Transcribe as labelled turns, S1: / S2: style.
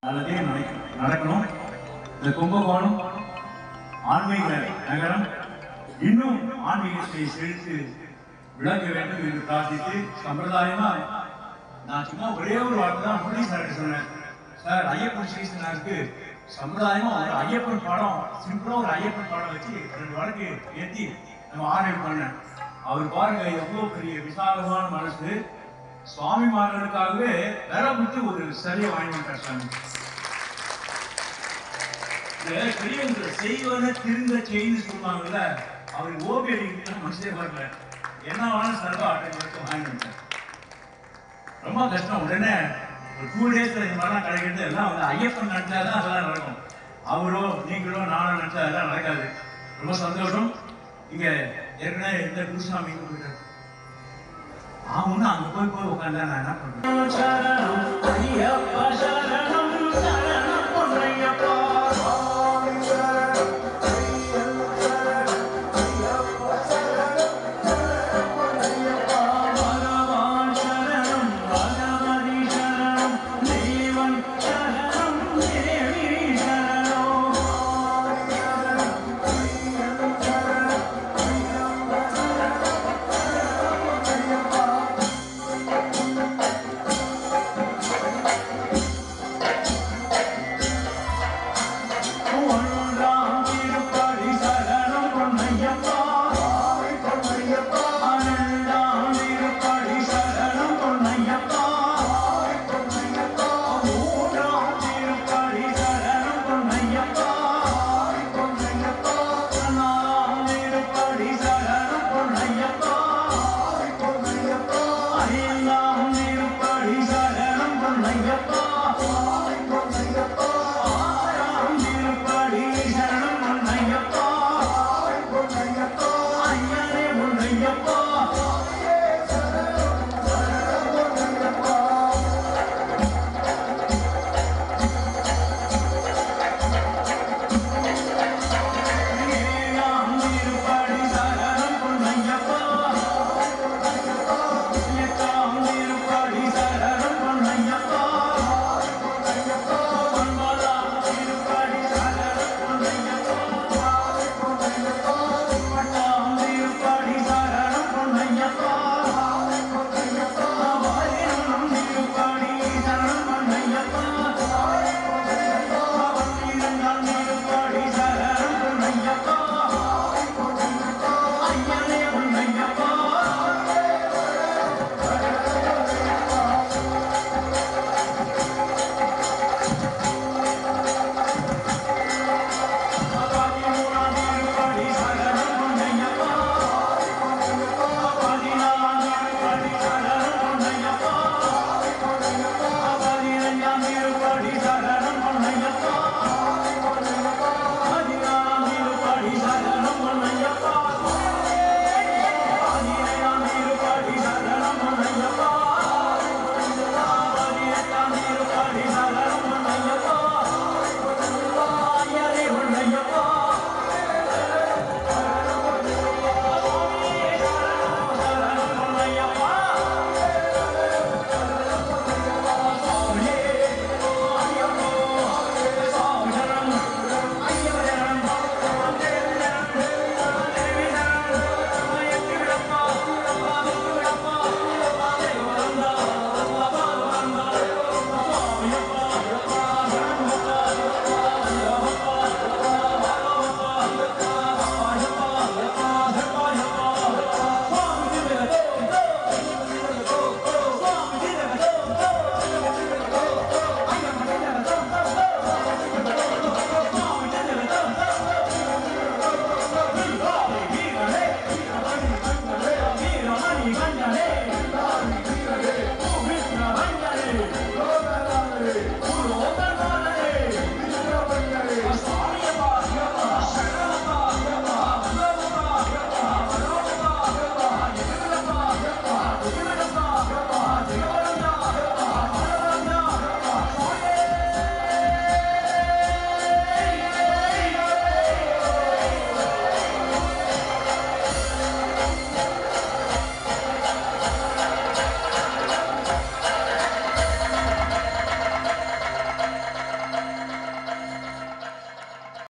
S1: நல்லதே நடக்கணும். இந்த கும்பகோணம் ஆன்மீக நகரம் இன்னும் ஆன்மீகத்தை செலுத்து விளங்க வேண்டும் என்று பிரார்த்தித்து சம்பிரதாயமா நான் சும்மா ஒரே ஒரு வார்த்தை தான் முரளி சார் சொன்னேன். சார் ஐயப்பன் சீசனாருக்கு சம்பிரதாயமா ஒரு ஐயப்பன் படம் சிம்பிளா ஒரு ஐயப்பன் படம் வச்சு 2 வழக்கு ஏற்றி நம்ம ஆர்டர் பண்ணேன். அவர் பாருங்க எவ்வளவு பெரிய விசாலமான மனசு. சுவாமிமார்களுக்காகவே வேலை கொடுத்து ஒரு சரியை வாங்கிட்டார் சாமி. பெரியவங்க செய்வன திருந்த செய்து சொல்லுவாங்கல்ல, அவர் ஓபி அடிக்கிற மனசே வரல. என்ன வேணாலும் சர்வா ஆட்டை வாங்கிட்டார். ரொம்ப கஷ்டம். உடனே ஒரு 2 days இந்த மாதிரிலாம் கிடைக்கிறது எல்லாம் வந்து ஐயப்பன் நட்டா தான் அதெல்லாம் நடக்கும். அவரோ நீங்களோ நானும் நட்டா அதெல்லாம் நடக்காது. ரொம்ப சந்தோஷம். இங்க ஏற்கனவே எந்த குருசாமி போயிட்டார். ஒண்ணு அங்க போய் உட்காந்தா நான் என்ன பண்றேன்.